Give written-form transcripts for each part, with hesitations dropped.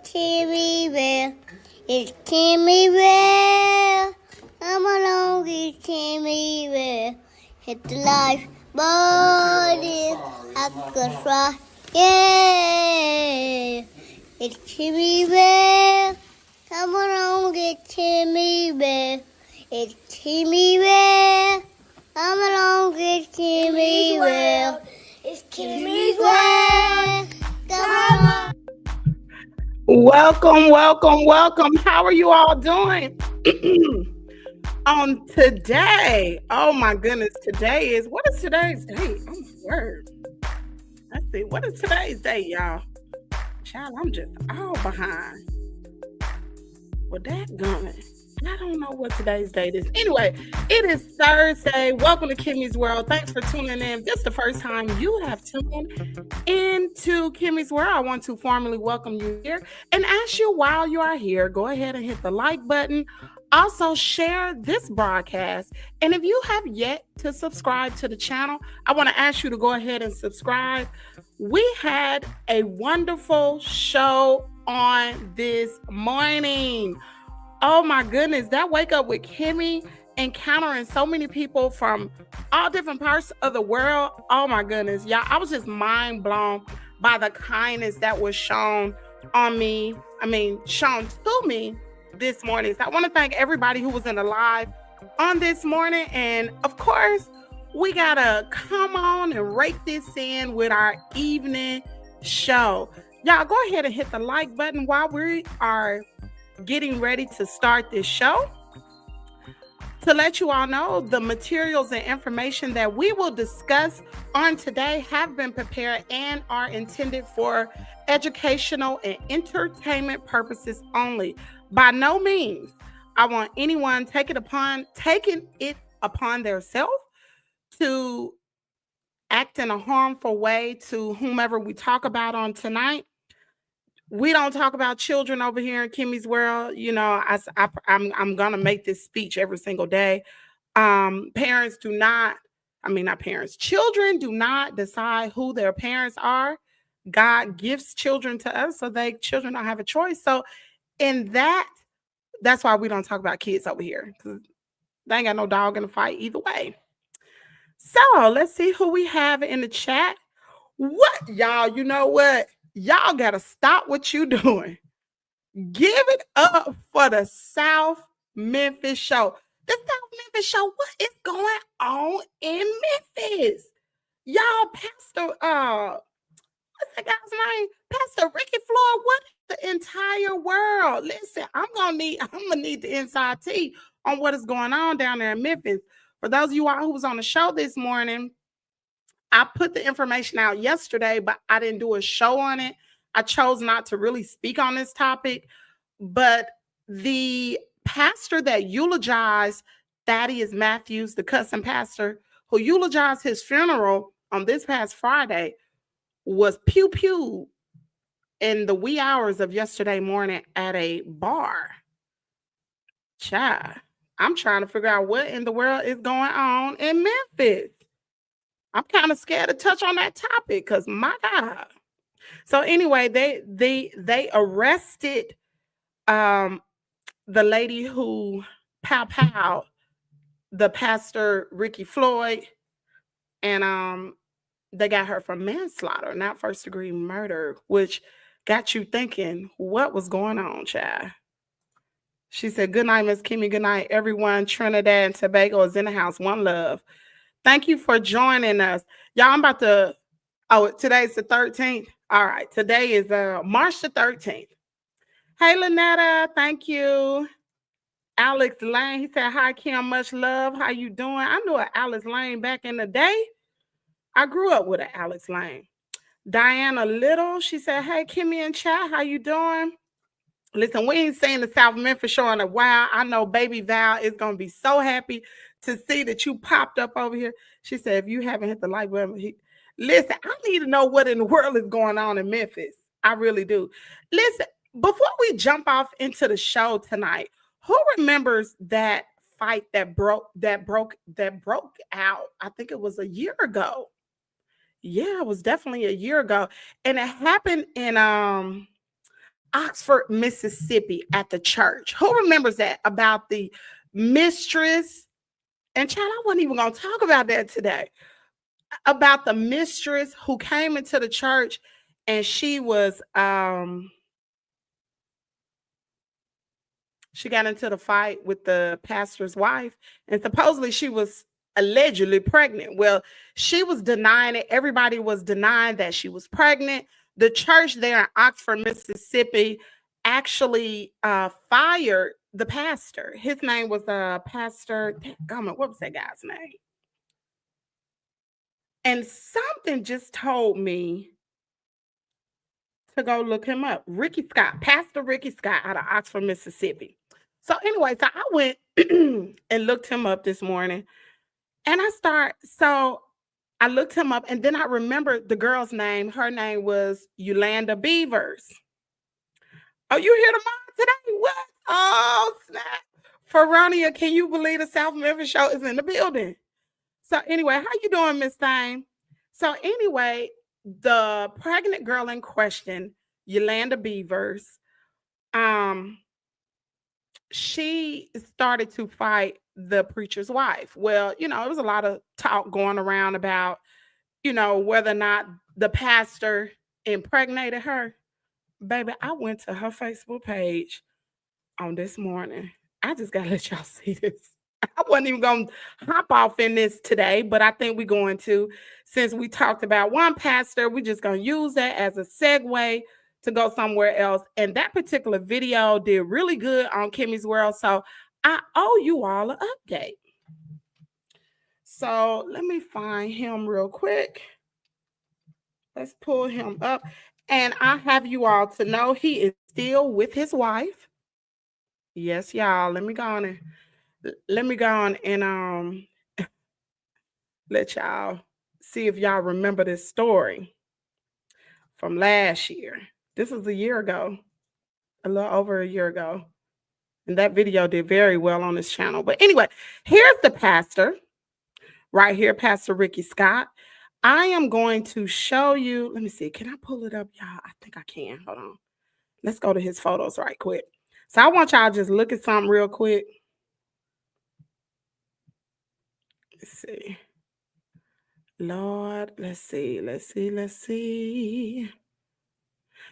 Kimmiestea. It's Kimmiestea. Come along, it's Kimmiestea. Hit the life, body, I could fly. Yeah, it's Kimmiestea. Come along, it's Kimmiestea. It's Kimmiestea. Come along, it's Kimmiestea. It's Kimmiestea. Come on. Welcome. How are you all doing? On today, oh my goodness, what is today's date? Oh my word. Let's see, what is today's date, y'all? Child, I'm just all behind. Well, dadgummit. I don't know what today's date is. Anyway, it is Thursday. Welcome to Kimmie's World. Thanks for tuning in. If this is the first time you have tuned into Kimmie's World, I want to formally welcome you here and ask you while you are here, go ahead and hit the like button. Also, share this broadcast. And if you have yet to subscribe to the channel, I want to ask you to go ahead and subscribe. We had a wonderful show on this morning. Oh my goodness, that Wake Up with Kimmy, encountering so many people from all different parts of the world. Oh my goodness, y'all, I was just mind blown by the kindness that was shown to me this morning. So I want to thank everybody who was in the live on this morning. And of course, we gotta come on and rake this in with our evening show. Y'all go ahead and hit the like button while we are getting ready to start this show. To let you all know, the materials and information that we will discuss on today have been prepared and are intended for educational and entertainment purposes only. By no means I want anyone taking it upon themselves to act in a harmful way to whomever we talk about on tonight. We don't talk about children over here in Kimmie's World. You know, I'm gonna make this speech every single day. Children do not decide who their parents are. God gives children to us, so children don't have a choice. So that's why we don't talk about kids over here, because they ain't got no dog in the fight either way. So let's see who we have in the chat. What, y'all? You know what? Y'all got to stop what you doing. Give it up for the South Memphis show. The South Memphis show, what is going on in Memphis? Y'all, Pastor, what's that guy's name? Pastor Ricky Floyd, what is the entire world? Listen, I'm gonna need the inside tea on what is going on down there in Memphis. For those of you all who was on the show this morning, I put the information out yesterday, but I didn't do a show on it. I chose not to really speak on this topic. But the pastor that eulogized Thaddeus Matthews, the cussing pastor, who eulogized his funeral on this past Friday, was pew-pewed in the wee hours of yesterday morning at a bar. Child, I'm trying to figure out what in the world is going on in Memphis. I'm kind of scared to touch on that topic because my God. So anyway, they arrested the lady who pow the pastor Ricky Floyd, and they got her for manslaughter, not first degree murder, which got you thinking what was going on, child. She said, "Good night, Miss Kimmie. Good night, everyone. Trinidad and Tobago is in the house. One love." Thank you for joining us. Y'all, I'm about to, today's the 13th. All right, today is March the 13th. Hey, Lynetta, thank you. Alex Lane, he said, "Hi, Kim, much love. How you doing?" I knew an Alex Lane back in the day. I grew up with an Alex Lane. Diana Little, she said, "Hey, Kimmie and chat, how you doing?" Listen, we ain't seen the South Memphis show in a while. I know Baby Val is going to be so happy to see that you popped up over here. She said, "If you haven't hit the like button," listen, I need to know what in the world is going on in Memphis. I really do. Listen, before we jump off into the show tonight, who remembers that fight that broke out? I think it was a year ago. Yeah, it was definitely a year ago. And it happened in Oxford, Mississippi at the church. Who remembers that about the mistress? And child, I wasn't even going to talk about that today. About the mistress who came into the church and she got into the fight with the pastor's wife, and supposedly she was allegedly pregnant. Well, she was denying it. Everybody was denying that she was pregnant. The church there in Oxford, Mississippi, actually fired the pastor. His name was Pastor. What was that guy's name? And something just told me to go look him up. Ricky Scott, Pastor Ricky Scott out of Oxford, Mississippi. So anyway, so I went and looked him up this morning. And I looked him up, and then I remembered the girl's name. Her name was Yolanda Beavers. Oh, you here tomorrow today? What? Oh, snap. Feronia, can you believe the South Memphis show is in the building? So anyway, how you doing, Miss Thane? So anyway, the pregnant girl in question, Yolanda Beavers, she started to fight the preacher's wife. Well, it was a lot of talk going around about, whether or not the pastor impregnated her. Baby, I went to her Facebook page on this morning. I just got to let y'all see this. I wasn't even going to hop off in this today, but I think we're going to. Since we talked about one pastor, we're just going to use that as a segue to go somewhere else. And that particular video did really good on Kimmie's World. So I owe you all an update. So let me find him real quick. Let's pull him up. And I have you all to know he is still with his wife. Yes, y'all. Let me go on and let y'all see if y'all remember this story from last year. This was a year ago, a little over a year ago. And that video did very well on this channel. But anyway, here's the pastor right here, Pastor Ricky Scott. I am going to show you. Let me see. Can I pull it up, y'all? I think I can. Hold on. Let's go to his photos right quick. So I want y'all to just look at something real quick. Let's see. Lord, let's see.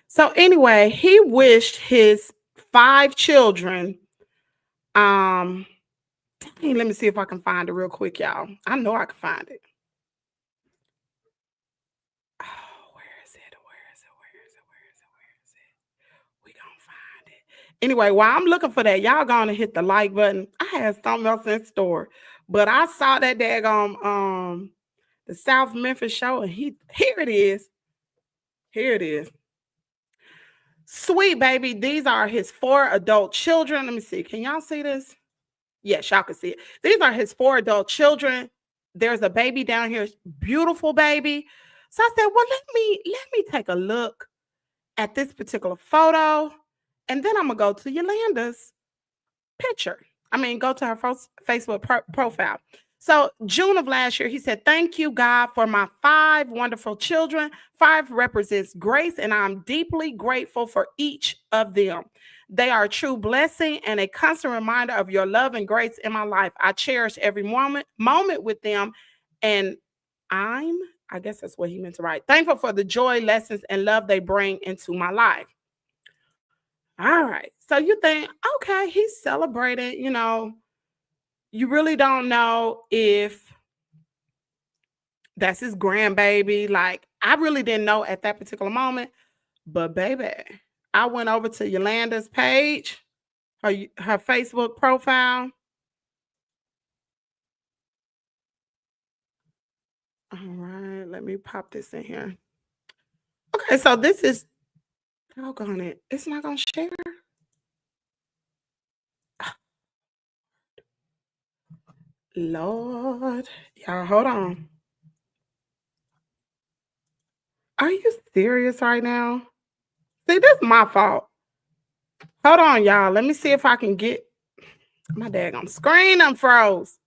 So anyway, he wished his 5 children. Let me see if I can find it real quick, y'all. I know I can find it. Oh, where is it? We gonna find it. Anyway, while I'm looking for that, y'all gonna hit the like button. I had something else in store, but I saw that daggone the South Memphis show, and here it is. Here it is. Sweet baby, these are his 4 adult children. Let me see. Can y'all see this? Yes, y'all can see it. These are his 4 adult children. There's a baby down here, beautiful baby. So I said, well, let me take a look at this particular photo, and then I'm gonna go to Yolanda's picture. Go to her Facebook profile. So June of last year, he said, thank you, God, for my 5 wonderful children. 5 represents grace, and I'm deeply grateful for each of them. They are a true blessing and a constant reminder of your love and grace in my life. I cherish every moment with them, and I guess that's what he meant to write. Thankful for the joy, lessons, and love they bring into my life. All right. So you think, okay, he's celebrating, you really don't know if that's his grandbaby. Like, I really didn't know at that particular moment. But baby, I went over to Yolanda's page, her Facebook profile. All right, let me pop this in here. Okay, so this is, doggone it, it's not gonna share. Lord, y'all, hold on. Are you serious right now? See, this is my fault. Hold on, y'all. Let me see if I can get my daggone screen. I'm froze.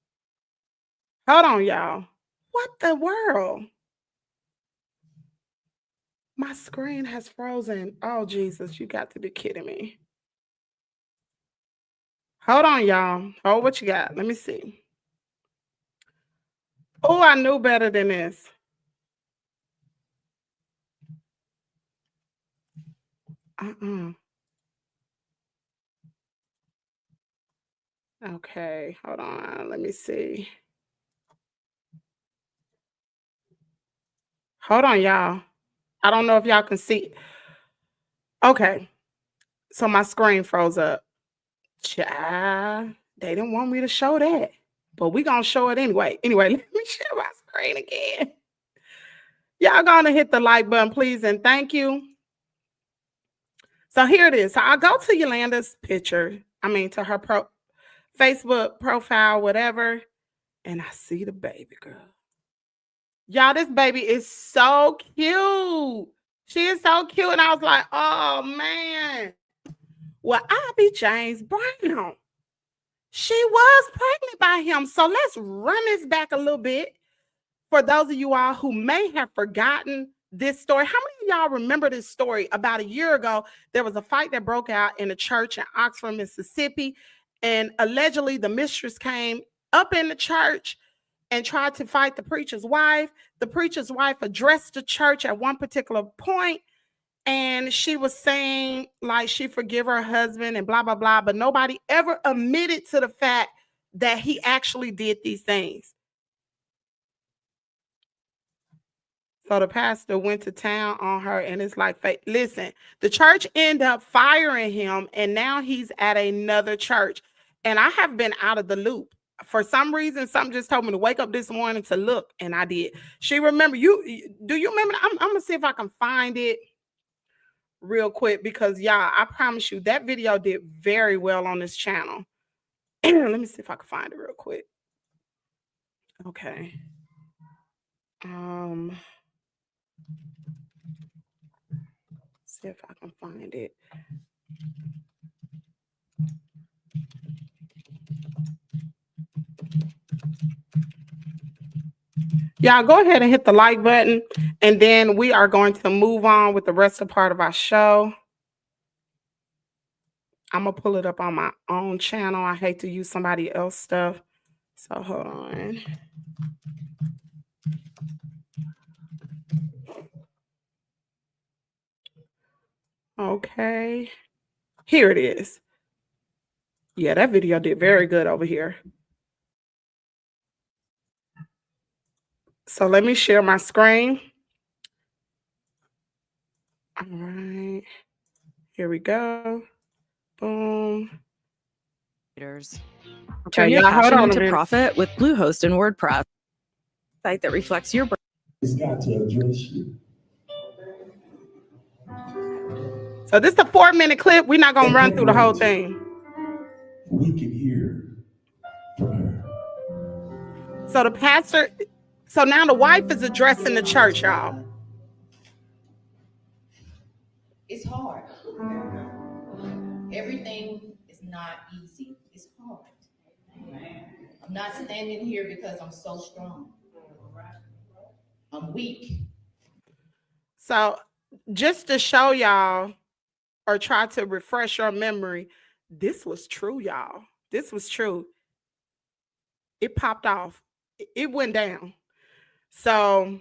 Hold on, y'all. What the world? My screen has frozen. Oh, Jesus, you got to be kidding me. Hold on, y'all. Oh, what you got? Let me see. Oh, I knew better than this. Okay, hold on. Let me see. Hold on, y'all. I don't know if y'all can see. Okay, so my screen froze up. Child, they didn't want me to show that, but we gonna show it anyway. Anyway, let me share my screen again. Y'all gonna hit the like button, please, and thank you. So here it is. So I go to Yolanda's picture. I mean, to her Facebook profile, whatever, and I see the baby girl. Y'all, this baby is so cute. She is so cute, and I was like, oh man. Well, I be James Brown. She was pregnant by him. So let's run this back a little bit. For those of you all who may have forgotten this story, how many of y'all remember this story? About a year ago, there was a fight that broke out in a church in Oxford, Mississippi, and allegedly the mistress came up in the church and tried to fight the preacher's wife. The preacher's wife addressed the church at one particular point, and she was saying like she forgive her husband and blah, blah, blah, but nobody ever admitted to the fact that he actually did these things. So the pastor went to town on her, and it's like, listen, the church ended up firing him, and now he's at another church. And I have been out of the loop. For some reason, something just told me to wake up this morning to look, and I did. She remember you? Do you remember? I'm gonna see if I can find it real quick, because y'all, I promise you that video did very well on this channel. Let me see if I can find it real quick. Okay. See if I can find it. Y'all go ahead and hit the like button, and then we are going to move on with the rest of the part of our show. I'm gonna pull it up on my own channel. I hate to use somebody else's stuff, so hold on. Okay, here it is. Yeah, that video did very good over here. So let me share my screen. All right, here we go. Boom. Turn your passion into profit with Bluehost and WordPress, site that reflects your brand. It's got to address you. So this is a 4-minute clip. We're not gonna run through the whole thing. We can hear from her. So the pastor, so now the wife is addressing the church, y'all. It's hard. Everything is not easy. It's hard. I'm not standing here because I'm so strong. I'm weak. So just to show y'all, or try to refresh your memory, this was true, y'all. This was true. It popped off. It went down. So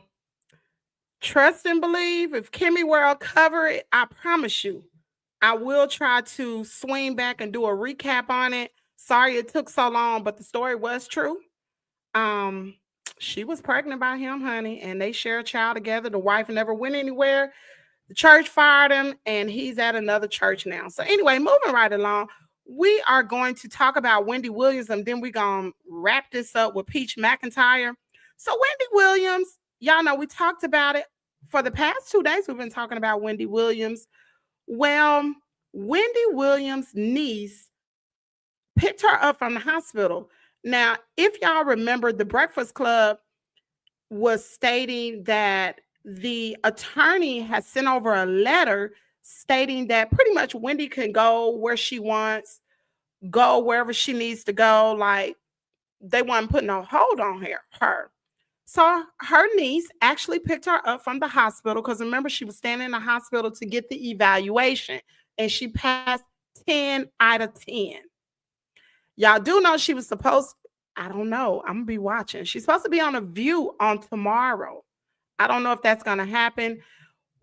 trust and believe. If Kimmy World cover it, I promise you, I will try to swing back and do a recap on it. Sorry it took so long, but the story was true. She was pregnant by him, honey, and they share a child together. The wife never went anywhere. The church fired him, and he's at another church now. So anyway, moving right along, we are going to talk about Wendy Williams, and then we're going to wrap this up with Peach McIntyre. So Wendy Williams, y'all know we talked about it. For the past 2 days, we've been talking about Wendy Williams. Well, Wendy Williams' niece picked her up from the hospital. Now, if y'all remember, the Breakfast Club was stating that the attorney has sent over a letter stating that pretty much Wendy can go where she wants, go wherever she needs to go. Like, they weren't putting no hold on her. So her niece actually picked her up from the hospital because remember, she was standing in the hospital to get the evaluation and she passed 10 out of 10. Y'all do know she was supposed, I don't know, I'm going to be watching. She's supposed to be on a View on tomorrow. I don't know if that's going to happen.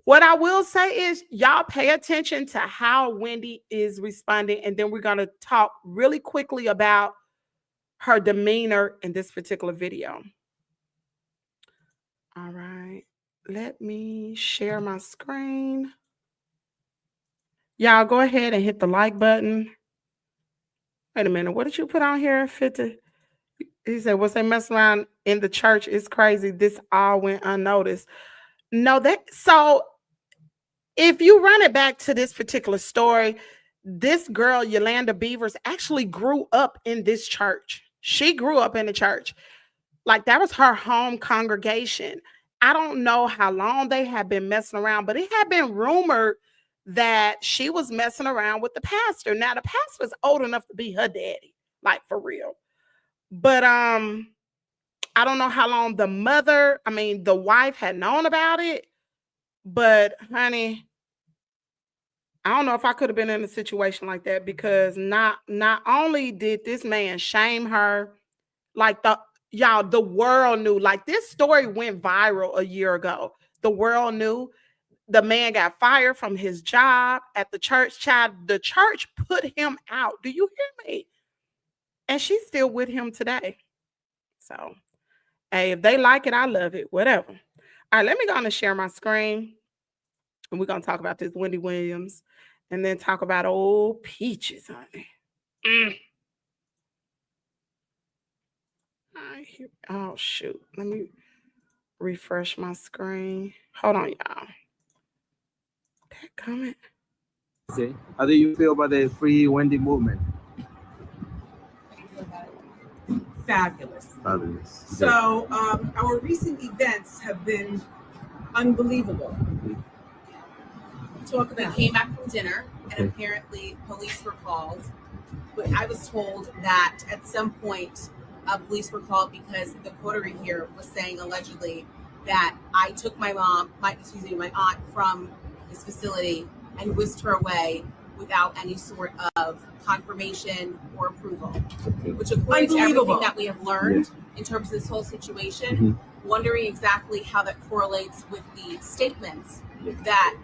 What I will say is y'all pay attention to how Wendy is responding, and then we're going to talk really quickly about her demeanor in this particular video. All right, let me share my screen. Y'all go ahead and hit the like button. Wait a minute, what did you put on here? 50. He said, "What's they mess around in the church is crazy. This all went unnoticed." No, so if you run it back to this particular story, this girl, Yolanda Beavers, actually grew up in this church. She grew up in the church. Like that was her home congregation. I don't know how long they had been messing around, but it had been rumored that she was messing around with the pastor. Now the pastor's old enough to be her daddy, like for real. But I don't know how long the wife had known about it. But honey, I don't know if I could have been in a situation like that, because not only did this man shame her, like the world knew. Like this story went viral a year ago. The world knew. The man got fired from his job at the church. Child, the church put him out. Do you hear me? And she's still with him today. So, hey, if they like it, I love it. Whatever. All right, let me go on and share my screen. And we're going to talk about this Wendy Williams and then talk about old Peaches, honey. Oh, shoot. Let me refresh my screen. Hold on, y'all. That comment. How do you feel about the Free Wendy movement? Fabulous. Fabulous. So our recent events have been unbelievable. Talk about. We came back from dinner, and apparently police were called. But I was told that at some point police were called because the coterie here was saying allegedly that I took my aunt from this facility and whisked her away without any sort of confirmation or approval, which according to everything that we have learned in terms of this whole situation, wondering exactly how that correlates with the statements that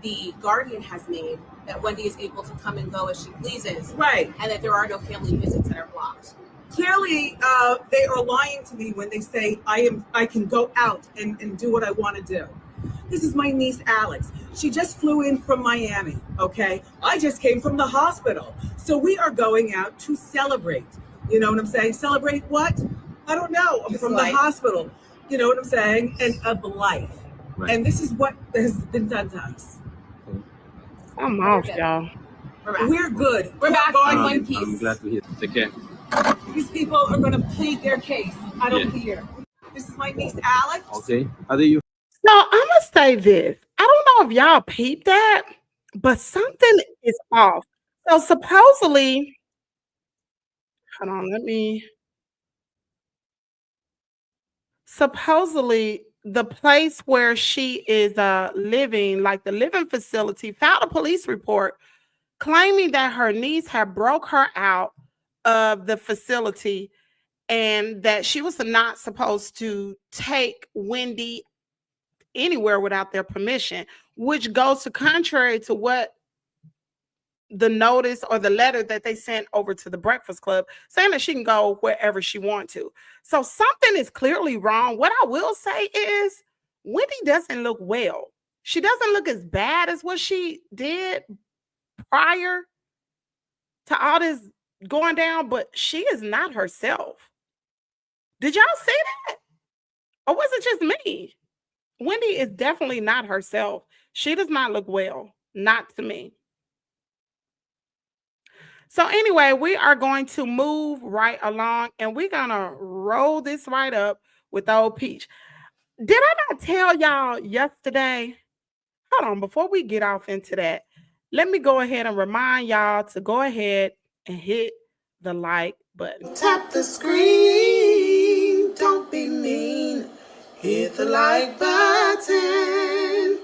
the Guardian has made that Wendy is able to come and go as she pleases, Right. and that there are no family visits that are blocked. Clearly, they are lying to me when they say I can go out and do what I want to do. This is my niece, Alex. She just flew in from Miami, okay? I just came from the hospital. So we are going out to celebrate. You know what I'm saying? Celebrate what? I don't know. I'm from the hospital. You know what I'm saying? And of life. Right. And this is what has been done to us. I'm off, y'all. We're good. We're back in one piece. I'm glad to hear. Take care. These people are going to plead their case. I don't care. This is my niece, Alex. Okay. How do you? So I'm going to say this. I don't know if y'all peeped that, but something is off. So supposedly, hold on, supposedly the place where she is living, like the living facility, filed a police report claiming that her niece had broke her out of the facility and that she was not supposed to take Wendy anywhere without their permission, which goes to contrary to what the notice or the letter that they sent over to the Breakfast Club, saying that she can go wherever she wants to. So something is clearly wrong. What I will say is Wendy doesn't look well. She doesn't look as bad as what she did prior to all this going down, but she is not herself. Did y'all see that? Or was it just me? Wendy is definitely not herself. She does not look well. Not to me. So anyway, we are going to move right along and we're going to roll this right up with old Peach. Did I not tell y'all yesterday? Hold on, before we get off into that, let me go ahead and remind y'all to go ahead and hit the like button. Tap the screen, don't be mean. Hit the like button.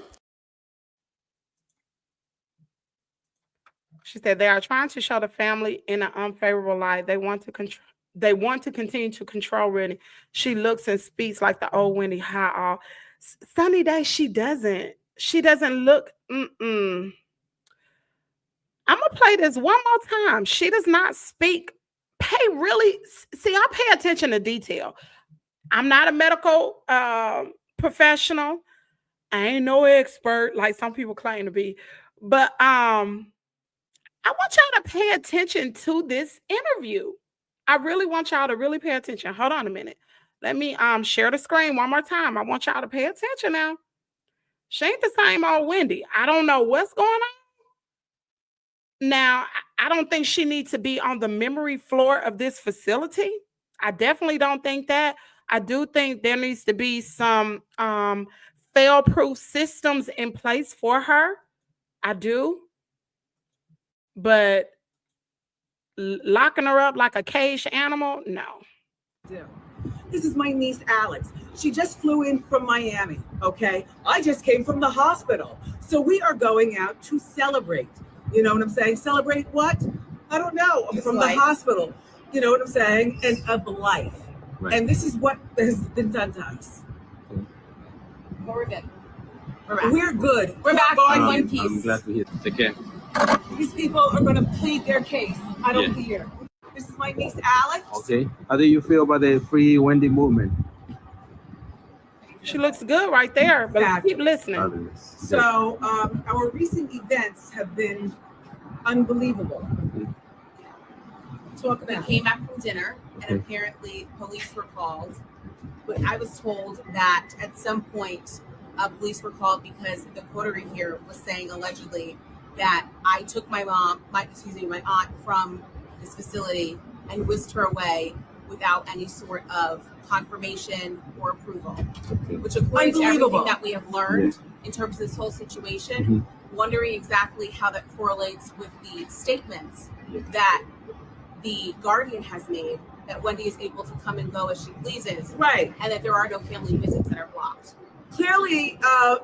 She said they are trying to show the family in an unfavorable light. They want to control. They want to continue to control Wendy. She looks and speaks like the old Wendy. How Sunny Day, she doesn't. She doesn't look. I'm gonna play this one more time. She does not speak. See, I pay attention to detail. I'm not a medical professional. I ain't no expert like some people claim to be, but I want y'all to pay attention to this interview. I really want y'all to really pay attention. Hold on a minute. Let me share the screen one more time. I want y'all to pay attention now. She ain't the same old Wendy. I don't know what's going on. Now, I don't think she needs to be on the memory floor of this facility. I definitely don't think that. I do think there needs to be some fail-proof systems in place for her. I do. But locking her up like a caged animal, no. This is my niece, Alex. She just flew in from Miami, okay? I just came from the hospital. So we are going out to celebrate. You know what I'm saying? Celebrate what? I don't know. I'm from the hospital. You know what I'm saying? And of life. Right. And this is what has been done to us. But we're good. We're good. We're back in one piece. I'm glad to hear. Take care. These people are going to plead their case. I don't care. This is my niece, Alex. Okay. How do you feel about the Free Wendy movement? She looks good right there, but keep listening. So our recent events have been unbelievable. Talk about. We came back from dinner, and apparently police were called. But I was told that at some point, police were called because the coterie here was saying allegedly that I took my aunt from this facility and whisked her away without any sort of confirmation or approval, which according to everything that we have learned in terms of this whole situation, wondering exactly how that correlates with the statements that the Guardian has made that Wendy is able to come and go as she pleases, right? And that there are no family visits that are blocked. Clearly,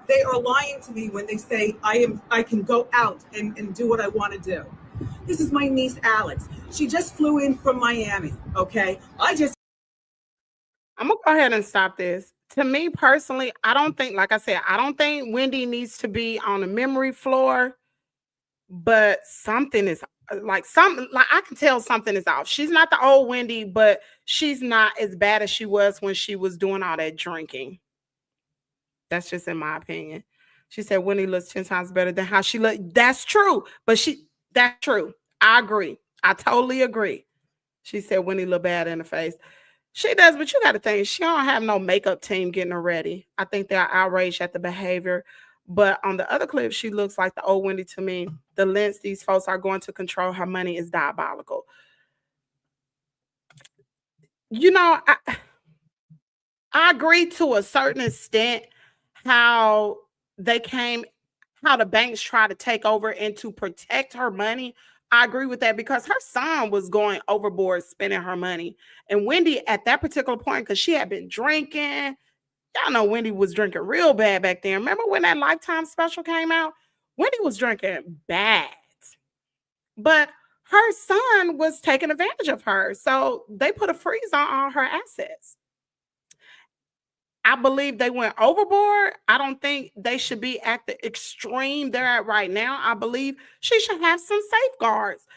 they are lying to me when they say I can go out and do what I want to do. This is my niece, Alex. She just flew in from Miami, okay? I'm going to go ahead and stop this. To me personally, I don't think Wendy needs to be on the memory floor, but something is I can tell something is off. She's not the old Wendy, but she's not as bad as she was when she was doing all that drinking. That's just in my opinion. She said Wendy looks 10 times better than how she looked. That's true. That's true. I agree. I totally agree. She said Wendy look bad in the face. She does, but you got to think, she don't have no makeup team getting her ready. I think they're outraged at the behavior. But on the other clip, she looks like the old Wendy to me. The lengths these folks are going to control her money is diabolical. You know, I agree to a certain extent how the banks try to take over and to protect her money. I agree with that because her son was going overboard spending her money. And Wendy at that particular point, because she had been drinking, y'all know Wendy was drinking real bad back then. Remember when that Lifetime special came out? Wendy was drinking bad. But her son was taking advantage of her. So they put a freeze on all her assets. I believe they went overboard. I don't think they should be at the extreme they're at right now. I believe she should have some safeguards.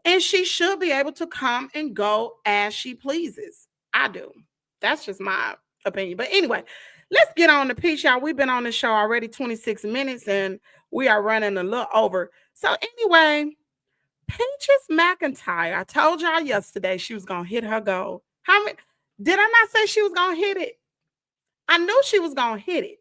And she should be able to come and go as she pleases. I do. That's just my opinion. But anyway, let's get on the piece, y'all. We've been on the show already 26 minutes and we are running a little over. So anyway, Peaches McIntyre, I told y'all yesterday she was going to hit her goal. Did I not say she was going to hit it? I knew she was going to hit it.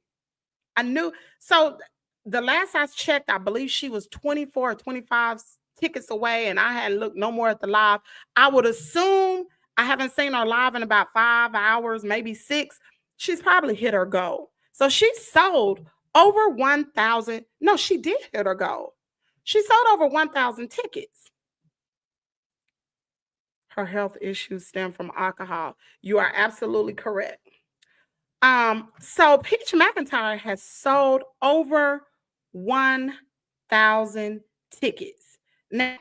I knew. So the last I checked, I believe she was 24 or 25 tickets away and I hadn't looked no more at the live. I would assume, I haven't seen her live in about 5 hours, maybe 6. She's probably hit her goal. So she sold over 1,000. No, she did hit her goal. She sold over 1,000 tickets. Her health issues stem from alcohol. You are absolutely correct. So Peach McIntyre has sold over 1,000 tickets. Now,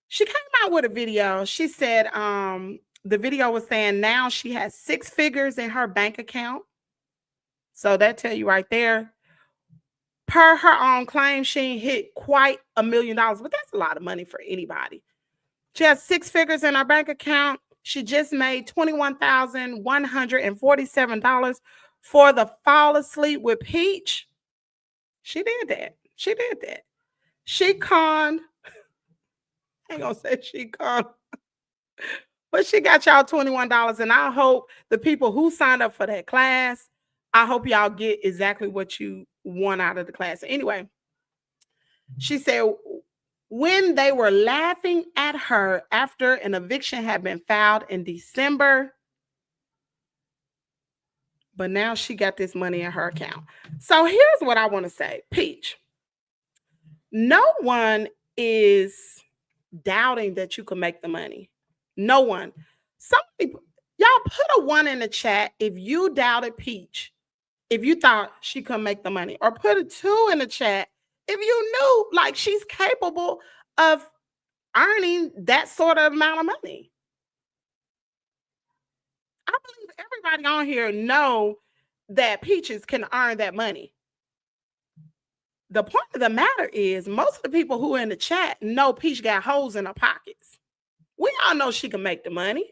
she came out with a video. She said the video was saying now she has 6 figures in her bank account. So that tell you right there. Per her own claim, she ain't hit quite $1 million, but that's a lot of money for anybody. She has 6 figures in her bank account. She just made $21,147 for the Fall Asleep with Peach. She did that. She did that. She conned. I ain't gonna say she conned, but she got y'all $21. And I hope the people who signed up for that class, I hope y'all get exactly what you want out of the class. Anyway, she said when they were laughing at her after an eviction had been filed in December, but now she got this money in her account. So here's what I want to say, Peach. No one is doubting that you can make the money. No one. Some people, y'all put a 1 in the chat if you doubted Peach, if you thought she could make the money, or put a 2 in the chat if you knew like she's capable of earning that sort of amount of money. I believe everybody on here know that Peaches can earn that money. The point of the matter is most of the people who are in the chat know Peach got holes in her pockets. We all know she can make the money.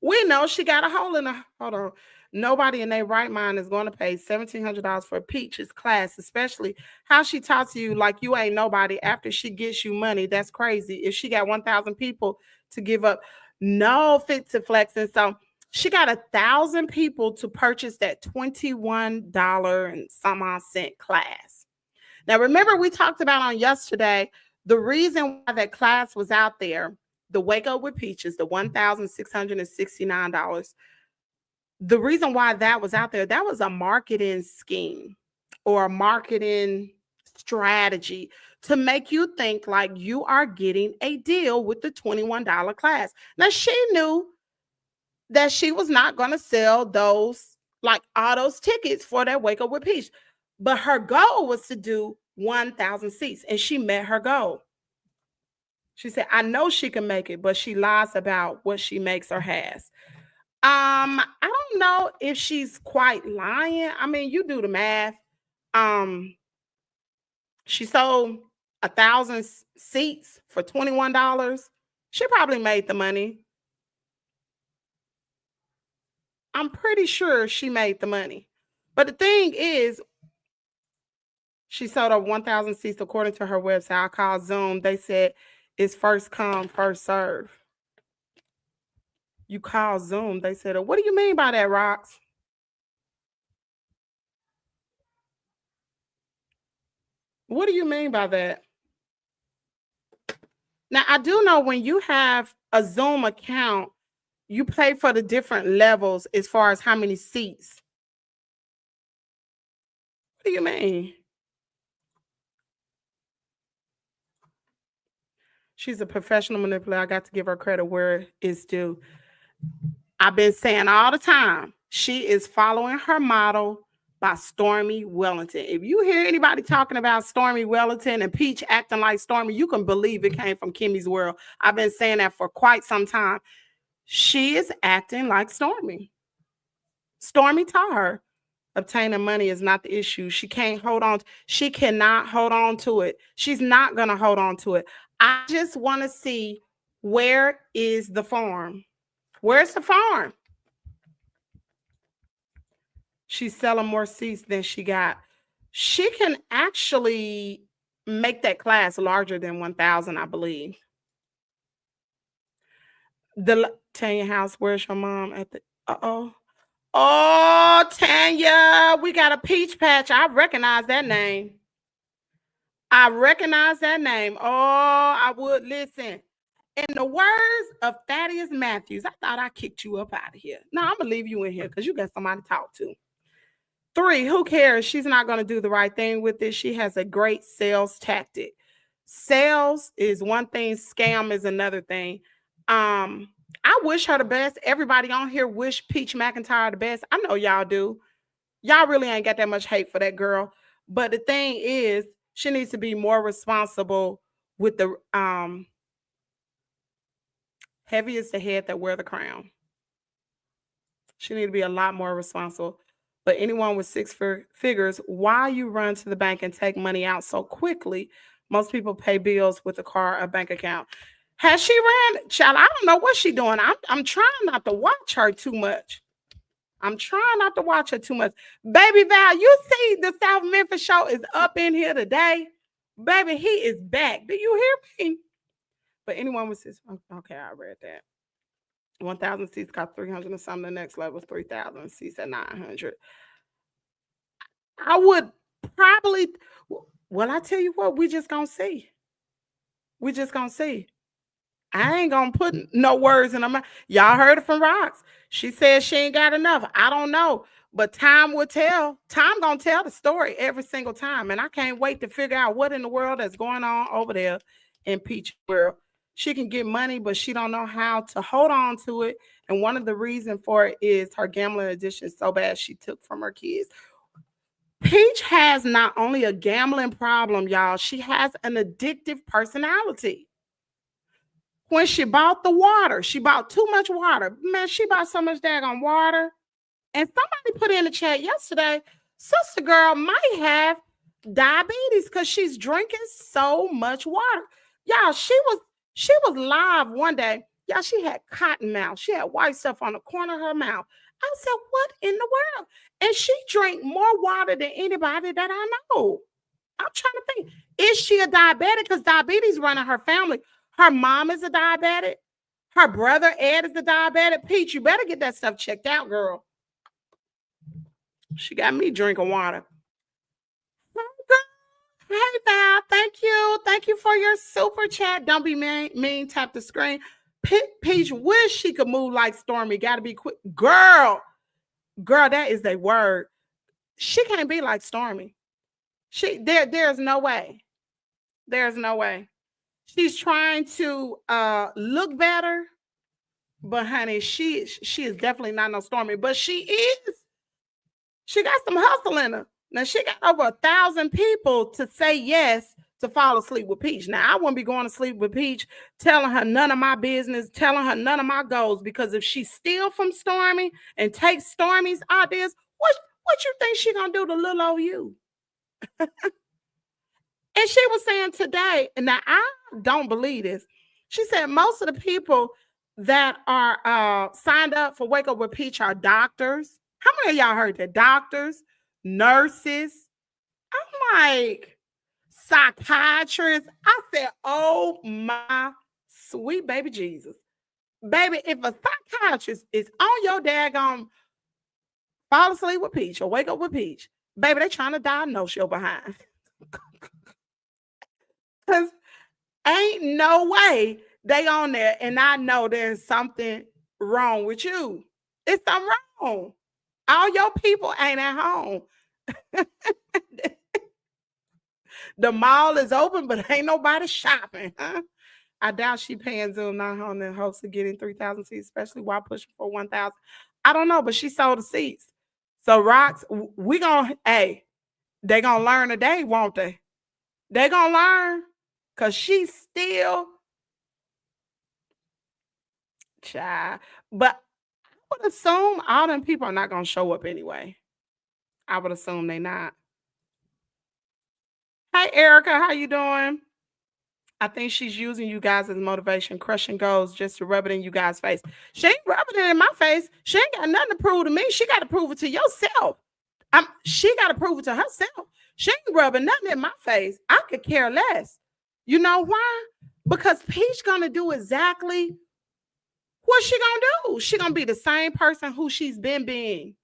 We know she got a hole in her. Hold on. Nobody in their right mind is going to pay $1,700 for Peach's class, especially how she talks to you like you ain't nobody after she gets you money. That's crazy. If she got 1,000 people to give up, no fit to flex. And so she got 1,000 people to purchase that $21 and some odd cent class. Now, remember we talked about on yesterday, the reason why that class was out there, the Wake Up with Peaches, the $1,669. The reason why that was out there, that was a marketing scheme or a marketing strategy to make you think like you are getting a deal with the $21 class. Now, she knew that she was not going to sell those, like all those tickets for that Wake Up with Peach. But her goal was to do 1,000 seats, and she met her goal. She said, I know she can make it, but she lies about what she makes or has. I don't know if she's quite lying. I mean, you do the math. She sold 1,000 seats for $21. She probably made the money. I'm pretty sure she made the money. But the thing is, she sold over 1,000 seats according to her website. I called Zoom. They said it's first come, first serve. You call Zoom. They said, what do you mean by that, Rox? What do you mean by that? Now, I do know when you have a Zoom account, you pay for the different levels as far as how many seats. What do you mean? She's a professional manipulator. I got to give her credit where it's due. I've been saying all the time, she is following her model by Stormy Wellington. If you hear anybody talking about Stormy Wellington and Peach acting like Stormy, you can believe it came from Kimmie's World. I've been saying that for quite some time. She is acting like Stormy. Stormy taught her obtaining money is not the issue. She can't hold on. She cannot hold on to it. She's not going to hold on to it. I just want to see, where is the farm? Where's the farm? She's selling more seats than she got. She can actually make that class larger than 1,000, I believe. The Tanya House, where's your mom at the Oh, Tanya, we got a peach patch. I recognize that name. I recognize that name. Oh, I would listen. In the words of Thaddeus Matthews, I thought I kicked you up out of here. No, I'm going to leave you in here because you got somebody to talk to. 3, who cares? She's not going to do the right thing with it. She has a great sales tactic. Sales is one thing. Scam is another thing. I I wish her the best. Everybody on here wish Peach McIntyre the best. I know y'all do. Y'all really ain't got that much hate for that girl. But the thing is, she needs to be more responsible with the heavy is the head that wear the crown. She need to be a lot more responsible. But anyone with six figures, why you run to the bank and take money out so quickly? Most people pay bills with a car or bank account. Has she ran? Child, I don't know what she's doing. I'm trying not to watch her too much. I'm trying not to watch her too much. Baby Val, you see the South Memphis show is up in here today. Baby, he is back. Do you hear me? But anyone with this, okay, I read that. 1,000 seats got 300 and something. The next level is 3,000 seats at 900. I would probably, well, I tell you what, we just gonna see. We just gonna see. I ain't gonna put no words in her mouth. Y'all heard it from Rox. She said she ain't got enough. I don't know, but time will tell. Time gonna tell the story every single time, and I can't wait to figure out what in the world is going on over there in Peach World. She can get money, but she don't know how to hold on to it. And one of the reasons for it is her gambling addiction is so bad she took from her kids. Peach has not only a gambling problem, y'all, she has an addictive personality. When she bought the water, she bought too much water. Man, she bought so much daggone water. And somebody put in the chat yesterday, sister girl might have diabetes because she's drinking so much water. Y'all, she was live one day. Y'all, she had cotton mouth. She had white stuff on the corner of her mouth. I said, what in the world? And she drank more water than anybody that I know. I'm trying to think. Is she a diabetic? Because diabetes run in her family. Her mom is a diabetic. Her brother, Ed, is a diabetic. Peach, you better get that stuff checked out, girl. She got me drinking water. Hey, Val, thank you. Thank you for your super chat. Don't be mean. Tap the screen. Peach wish she could move like Stormy. Got to be quick. Girl, that is a word. She can't be like Stormy. There's no way. There's no way. She's trying to look better, but honey, she is definitely not no Stormy. But she got some hustle in her. Now, she got over 1,000 people to say yes to fall asleep with Peach. Now, I wouldn't be going to sleep with Peach telling her none of my business, telling her none of my goals, because if she steals from Stormy and takes Stormy's ideas, what you think she going to do to little old you? And she was saying today, and now I don't believe this. She said most of the people that are signed up for Wake Up with Peach are doctors. How many of y'all heard that? Doctors, nurses. I'm like, psychiatrists. I said, oh my sweet baby Jesus. Baby, if a psychiatrist is on your daggone fall asleep with Peach or wake up with Peach, baby, they trying to diagnose your behind. Because ain't no way they on there and I know there's something wrong with you. It's something wrong. All your people ain't at home. The mall is open, but ain't nobody shopping. Huh? I doubt she paying Zoom 900 in hopes of getting 3,000 seats, especially while pushing for 1,000. I don't know, but she sold the seats. So Rox, they gonna learn today, won't they? They gonna learn because she's still child. But I would assume all them people are not gonna show up anyway. I would assume they not. Hey, Erica, how you doing? I think she's using you guys as motivation, crushing goals just to rub it in you guys' face. She ain't rubbing it in my face. She ain't got nothing to prove to me. She got to prove it to yourself. She got to prove it to herself. She ain't rubbing nothing in my face. I could care less. You know why? Because Peach gonna do exactly what she gonna do. She gonna be the same person who she's been being.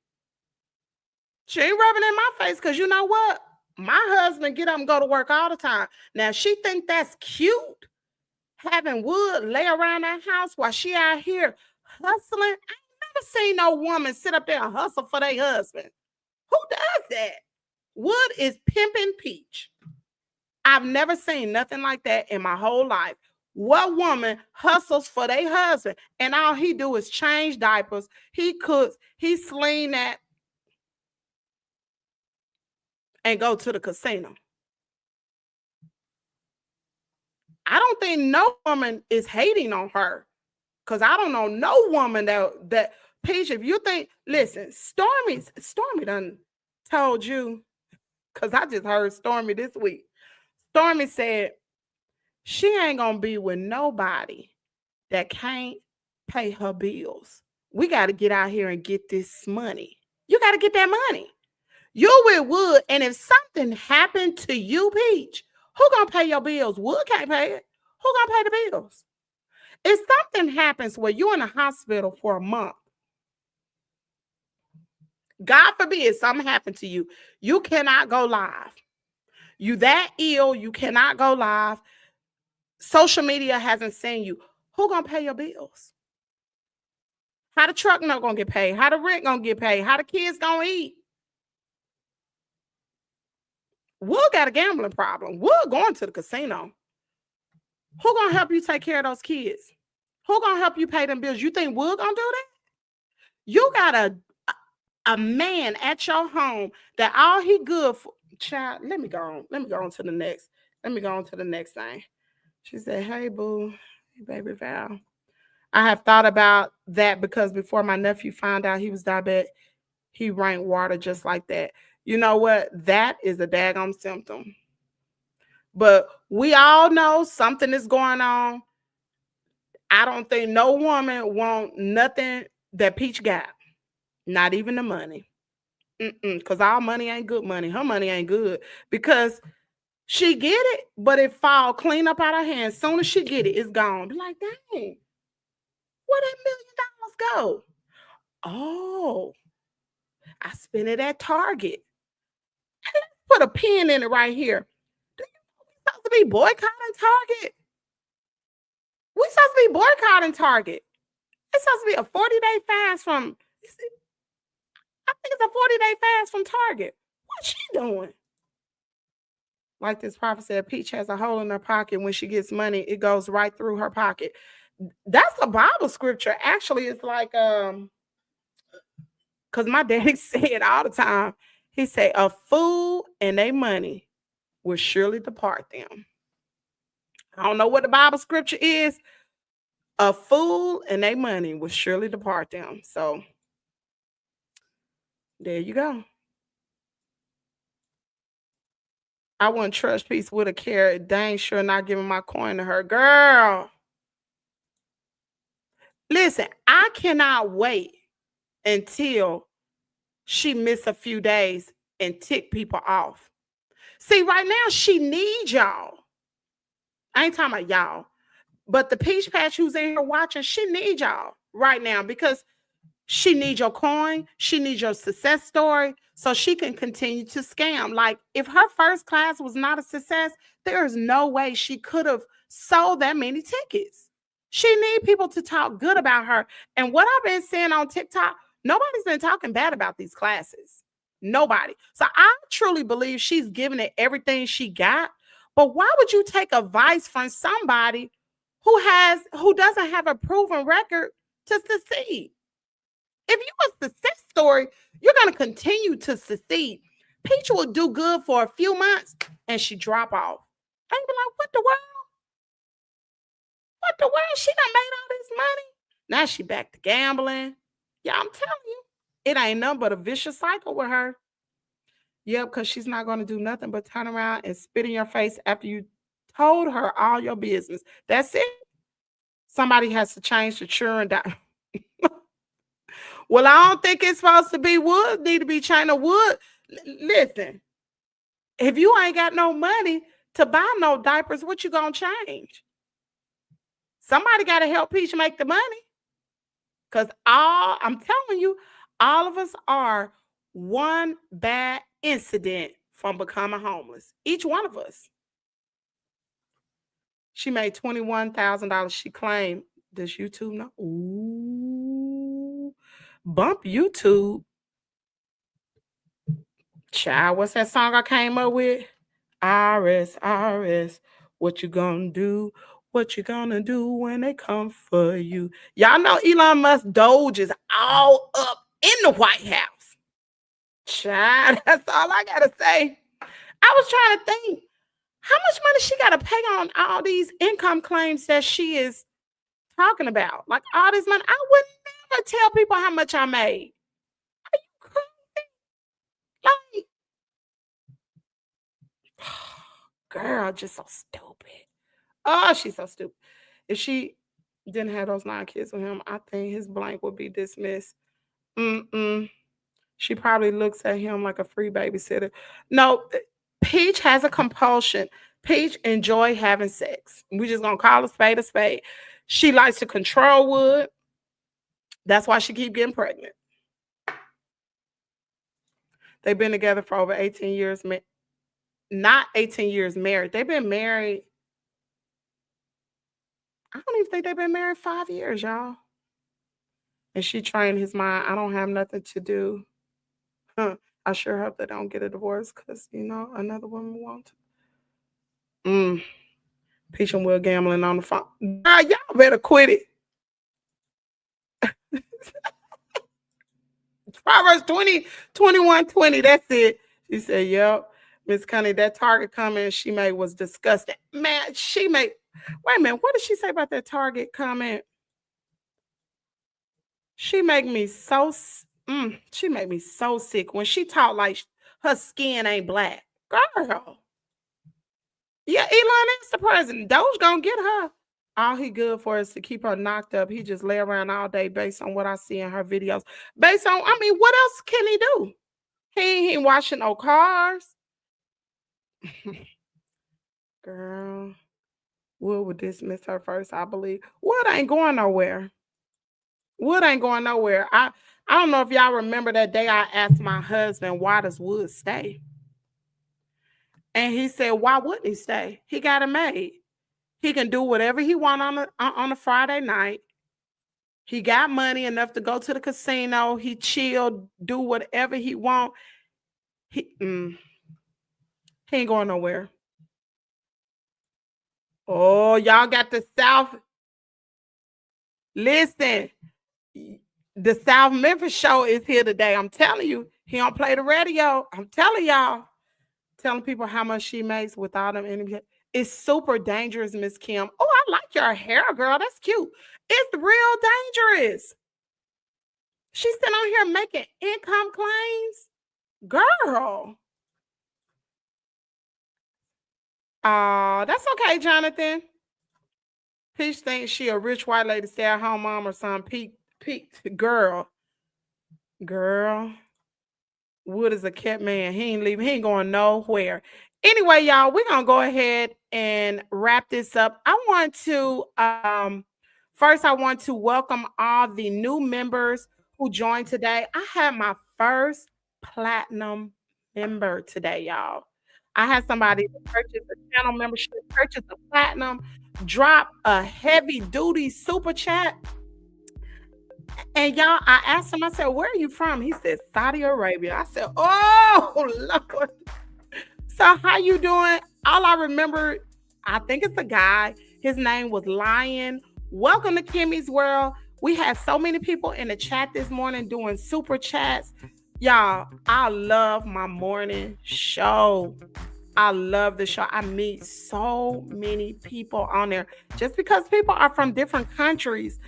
She ain't rubbing in my face because you know what? My husband get up and go to work all the time. Now, she think that's cute, having wood lay around that house while she out here hustling. I ain't never seen no woman sit up there and hustle for their husband. Who does that? Wood is pimping Peach. I've never seen nothing like that in my whole life. What woman hustles for their husband and all he do is change diapers, he cooks, he sling that, and go to the casino? I don't think no woman is hating on her, because I don't know no woman that Peach, if you think, listen, Stormy done told you, because I just heard Stormy this week. Stormy said she ain't gonna be with nobody that can't pay her bills. We got to get out here and get this money. You got to get that money. You with Wood, and if something happened to you, Peach, who gonna pay your bills? Wood can't pay it. Who gonna pay the bills? If something happens where you're in a hospital for a month, God forbid something happened to you, you cannot go live. You that ill, you cannot go live. Social media hasn't seen you. Who gonna pay your bills? How the truck not gonna get paid? How the rent gonna get paid? How the kids gonna eat? Wood got a gambling problem. Wood going to the casino. Who gonna help you take care of those kids? Who gonna help you pay them bills? You think Wood gonna do that? You got a man at your home that all he good for. Child, let me go on. Let me go on to the next. Let me go on to the next thing. She said, hey, boo, hey, baby Val. I have thought about that because before my nephew found out he was diabetic, he drank water just like that. You know what? That is a daggone symptom. But we all know something is going on. I don't think no woman want nothing that Peach got. Not even the money. Because our money ain't good money. Her money ain't good. Because she get it, but it fall clean up out her hands. As soon as she get it, it's gone. Be like, dang, where that $1 million go? Oh, I spent it at Target. Let's put a pin in it right here. Do you know we're supposed to be boycotting Target? We're supposed to be boycotting Target. It's supposed to be a 40-day fast from, I think it's a 40-day fast from Target. What's she doing? Like this prophet said, Peach has a hole in her pocket. When she gets money, it goes right through her pocket. That's a Bible scripture. Actually, it's like, because my daddy said all the time, he said, a fool and their money will surely depart them. I don't know what the Bible scripture is. A fool and their money will surely depart them. So there you go. I wouldn't trust Peace with a carrot. Dang sure not giving my coin to her. Girl. Listen, I cannot wait until she miss a few days and tick people off. See, right now, she needs y'all. I ain't talking about y'all. But the Peach Patch who's in here watching, she needs y'all right now because she needs your coin. She needs your success story so she can continue to scam. Like, if her first class was not a success, there is no way she could have sold that many tickets. She needs people to talk good about her. And what I've been seeing on TikTok, nobody's been talking bad about these classes. Nobody. So I truly believe she's giving it everything she got. But why would you take advice from somebody who doesn't have a proven record to succeed? If you a success story, you're going to continue to succeed. Peach will do good for a few months and she drop off. And you be like, what the world? What the world? She done made all this money. Now she back to gambling. Yeah, I'm telling you, it ain't nothing but a vicious cycle with her. Yeah, because she's not going to do nothing but turn around and spit in your face after you told her all your business. That's it. Somebody has to change the children down. Well, I don't think it's supposed to be Wood. Need to be China Wood. Listen, if you ain't got no money to buy no diapers, what you gonna change? Somebody got to help Peach make the money. Because I'm telling you, all of us are one bad incident from becoming homeless. Each one of us. She made $21,000. She claimed, does YouTube know? Ooh, bump YouTube. Child, what's that song I came up with? RS, what you gonna do What you gonna do when they come for you? Y'all know Elon Musk Doge is all up in the White House. Child, that's all I gotta say. I was trying to think, how much money she gotta pay on all these income claims that she is talking about? Like all this money. I would never tell people how much I made. Are you crazy? Like, girl, just so stupid. Oh, she's so stupid. If she didn't have those 9 kids with him, I think his blank would be dismissed. She probably looks at him like a free babysitter. No, Peach has a compulsion. Peach enjoy having sex. We just gonna call a spade a spade. She likes to control Wood. That's why she keep getting pregnant. They've been together for over 18 years. Not 18 years married. They've been married. I don't even think they've been married 5 years, y'all. And she trained his mind. I don't have nothing to do. I sure hope they don't get a divorce because, you know, another woman won't. Peach and Will gambling on the phone. Y'all better quit it. Proverbs 21:20. That's it. She said, yep. Miss Connie, that Target comment she made was disgusting. Man, wait a minute. What did she say about that Target comment? She make me so sick when she talk like her skin ain't black. Girl. Yeah, Elon is the president. Doge gonna get her. All he good for is to keep her knocked up. He just lay around all day based on what I see in her videos. Based on, I mean, what else can he do? He ain't washing no cars. Girl, Wood would dismiss her first, I believe. Wood ain't going nowhere. Wood ain't going nowhere. I don't know if y'all remember that day I asked my husband, why does Wood stay? And he said, why wouldn't he stay? He got it made. He can do whatever he want on a Friday night. He got money enough to go to the casino. He chilled, do whatever he want. He ain't going nowhere. Oh, y'all got the South. Listen, the South Memphis show is here today. I'm telling you, he don't play the radio. I'm telling y'all. Telling people how much she makes without him. It's super dangerous, Miss Kim. Oh, I like your hair, girl. That's cute. It's real dangerous. She's sitting on here making income claims. Girl. That's okay, Jonathan. Peach thinks she a rich white lady, stay-at-home mom or something. Girl. Wood is a kept man. He ain't leaving. He ain't going nowhere. Anyway, y'all, we're going to go ahead and wrap this up. I want to, first, I want to welcome all the new members who joined today. I had my first platinum member today, y'all. I had somebody purchase a channel membership, purchase a platinum, drop a heavy-duty super chat. And y'all, I asked him, I said, where are you from? He said, Saudi Arabia. I said, oh, Lord. So how you doing? All I remember, I think it's a guy. His name was Lion. Welcome to Kimmie's World. We had so many people in the chat this morning doing super chats. Y'all, I love my morning show. I love the show. I meet so many people on there. Just because people are from different countries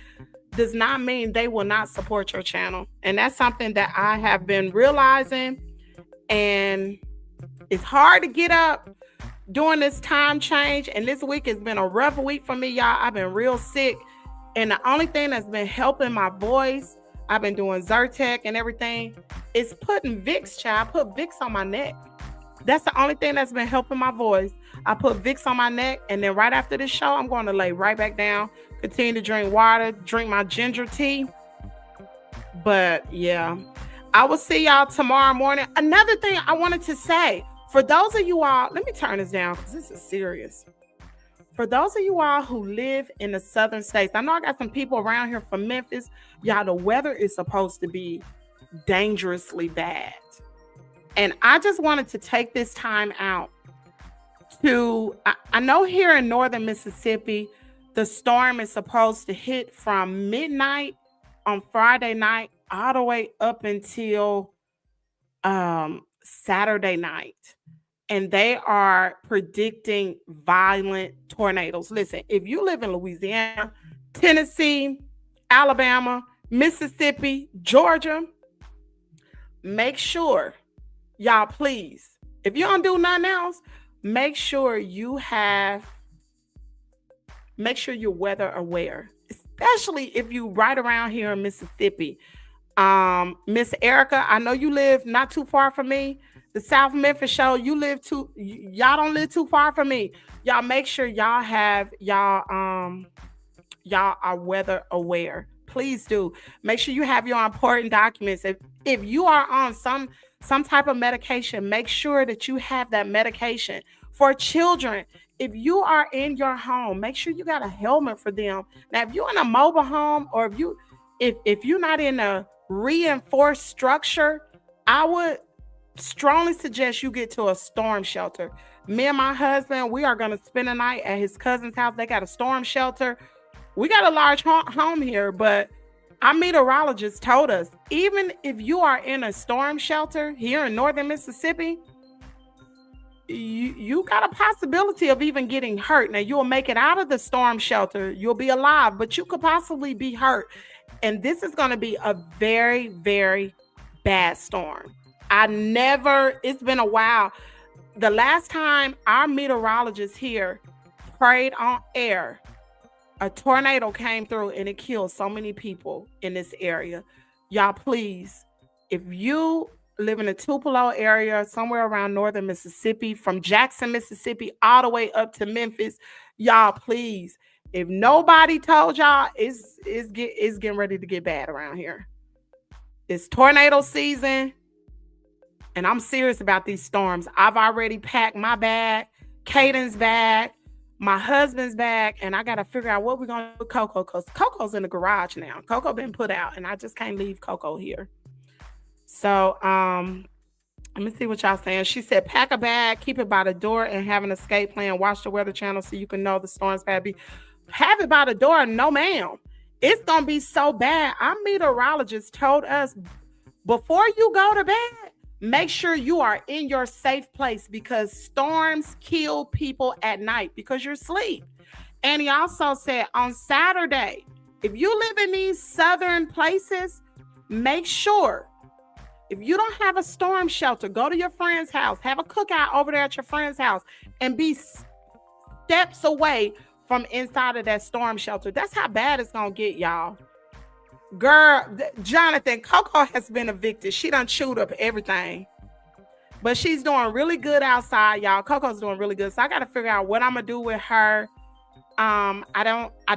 does not mean they will not support your channel. And that's something that I have been realizing. And it's hard to get up during this time change. And this week has been a rough week for me, y'all. I've been real sick. And the only thing that's been helping my voice, I've been doing Zyrtec and everything, is putting Vicks, child. I put Vicks on my neck. That's the only thing that's been helping my voice. I put Vicks on my neck, and then right after this show, I'm going to lay right back down, continue to drink water, drink my ginger tea. But yeah, I will see y'all tomorrow morning. Another thing I wanted to say, for those of you all, let me turn this down because this is serious. For those of you all who live in the southern states, I know I got some people around here from Memphis. Y'all, the weather is supposed to be dangerously bad. And I just wanted to take this time out to, I know here in northern Mississippi, The storm is supposed to hit from midnight on Friday night all the way up until Saturday night. And they are predicting violent tornadoes. Listen, if you live in Louisiana, Tennessee, Alabama, Mississippi, Georgia, make sure, y'all, please, if you don't do nothing else, make sure you're weather aware, especially if you right around here in Mississippi. Miss Erica, I know you live not too far from me. The South Memphis show, y'all don't live too far from me. Y'all make sure y'all are weather aware. Please do. Make sure you have your important documents. If you are on some type of medication, make sure that you have that medication. For children, if you are in your home, make sure you got a helmet for them. Now, if you're in a mobile home, or if you're not in a reinforced structure, I would strongly suggest you get to a storm shelter. Me and my husband, we are going to spend a night at his cousin's house. They got a storm shelter. We got a large home here, but our meteorologist told us, even if you are in a storm shelter here in northern Mississippi, you got a possibility of even getting hurt. Now, you'll make it out of the storm shelter. You'll be alive, but you could possibly be hurt. And this is going to be a very, very bad storm. It's been a while. The last time our meteorologist here prayed on air, a tornado came through and it killed so many people in this area. Y'all, please, if you live in the Tupelo area, somewhere around northern Mississippi, from Jackson, Mississippi, all the way up to Memphis, y'all, please, if nobody told y'all, it's getting ready to get bad around here. It's tornado season, and I'm serious about these storms. I've already packed my bag, Caden's bag, my husband's bag, and I got to figure out what we're going to do with Coco, because Coco's in the garage now. Coco been put out, and I just can't leave Coco here. So, let me see what y'all saying. She said, pack a bag, keep it by the door, and have an escape plan. Watch the Weather Channel so you can know the storm's bad. Have it by the door? No, ma'am. It's going to be so bad. Our meteorologist told us, before you go to bed, make sure you are in your safe place, because storms kill people at night because you're asleep. And he also said on Saturday, if you live in these southern places, make sure, if you don't have a storm shelter, go to your friend's house, have a cookout over there at your friend's house, and be steps away from inside of that storm shelter. That's how bad it's going to get, y'all. Girl, Jonathan, Coco has been evicted. She done chewed up everything. But she's doing really good outside, y'all. Coco's doing really good. So I got to figure out what I'm going to do with her. I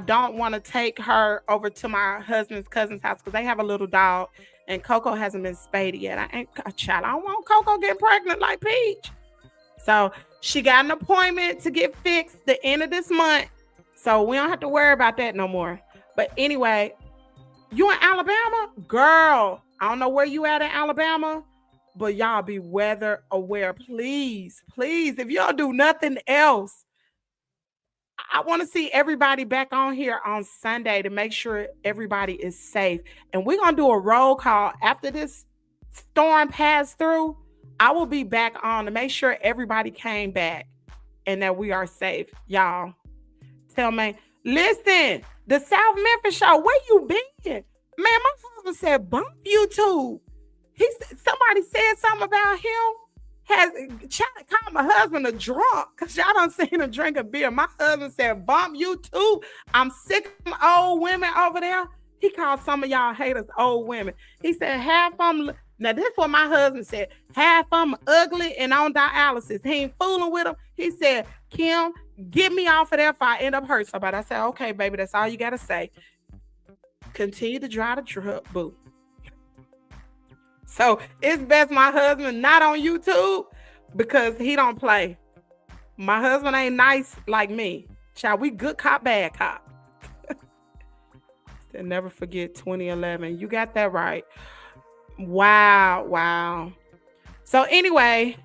don't want to take her over to my husband's cousin's house because they have a little dog. And Coco hasn't been spaded yet. I don't want Coco getting pregnant like Peach. So she got an appointment to get fixed the end of this month. So we don't have to worry about that no more. But anyway, you in Alabama? Girl, I don't know where you at in Alabama, but y'all be weather aware. Please, please, if y'all do nothing else, I want to see everybody back on here on Sunday to make sure everybody is safe. And we're going to do a roll call after this storm passed through. I will be back on to make sure everybody came back and that we are safe. Y'all, tell me, listen, the South Memphis show, where you been? Man, my husband said, bump YouTube. Somebody said something about him. Trying to call my husband a drunk because y'all done seen him drink a beer. My husband said, bump you too. I'm sick of them old women over there. He called some of y'all haters old women. He said, half of them, now this is what my husband said, half of them ugly and on dialysis. He ain't fooling with them. He said, Kim, get me off of there if I end up hurt somebody. I said, okay, baby, that's all you got to say. Continue to drive the truck, boo. So it's best my husband not on YouTube because he don't play. My husband ain't nice like me. Shall we good cop, bad cop? Said never forget 2011. You got that right. Wow. So anyway,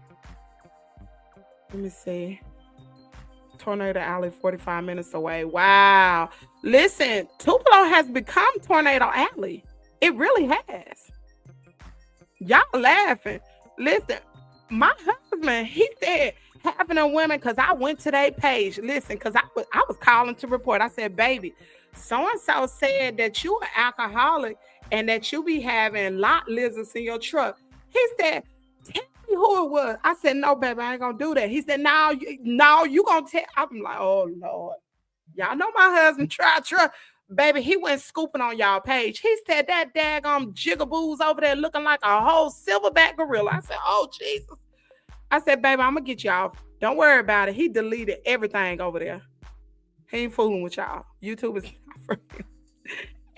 let me see. Tornado Alley, 45 minutes away. Wow. Listen, Tupelo has become Tornado Alley. It really has. Y'all laughing. Listen, my husband, he said, having a women, because I went to their page. Listen, because I was calling to report. I said, baby, so-and-so said that you are alcoholic and that you be having lot lizards in your truck. He said, tell me who it was. I said, no, baby, I ain't gonna do that. He said, no, you gonna tell. I'm like, oh, Lord. Y'all know my husband tried. Baby, he went scooping on y'all page. He said that daggone jigaboos over there looking like a whole silverback gorilla. I said, oh, Jesus. I said, baby, I'm going to get y'all. Don't worry about it. He deleted everything over there. He ain't fooling with y'all. YouTube is not for him.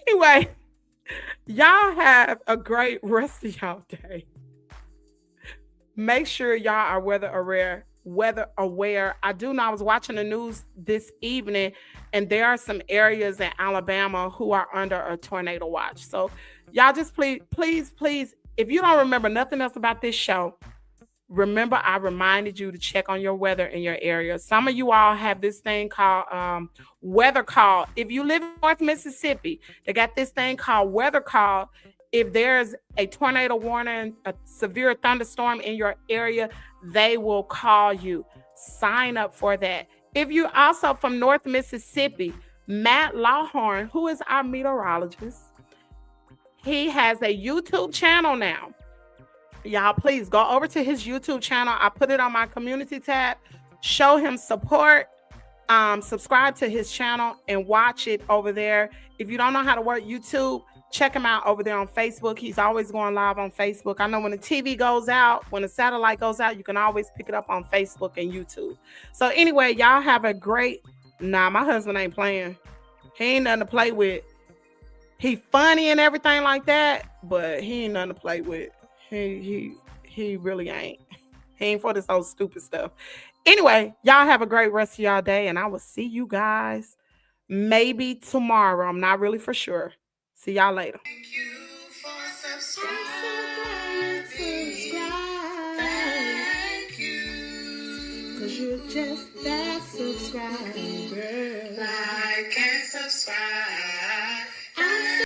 Anyway, y'all have a great rest of y'all day. Make sure y'all are weather aware. I do know I was watching the news this evening, and there are some areas in Alabama who are under a tornado watch. So y'all just please, if you don't remember nothing else about this show, remember I reminded you to check on your weather in your area. Some of you all have this thing called weather call. If you live in North Mississippi, they got this thing called weather call. If there's a tornado warning, a severe thunderstorm in your area, they will call you. Sign up for that. If you're also from North Mississippi, Matt Lawhorn, who is our meteorologist, he has a YouTube channel now. Y'all, please go over to his YouTube channel. I put it on my community tab. Show him support. Subscribe to his channel and watch it over there. If you don't know how to work YouTube, check him out over there on Facebook. He's always going live on Facebook. I know when the TV goes out, when the satellite goes out, you can always pick it up on Facebook and YouTube. So anyway, y'all have a great... Nah, my husband ain't playing. He ain't nothing to play with. He funny and everything like that, but he ain't nothing to play with. He really ain't. He ain't for this old stupid stuff. Anyway, y'all have a great rest of y'all day, and I will see you guys maybe tomorrow. I'm not really for sure. See y'all later. Thank you for subscribing. Thank you. 'Cause you're just that subscriber. Like and subscribe.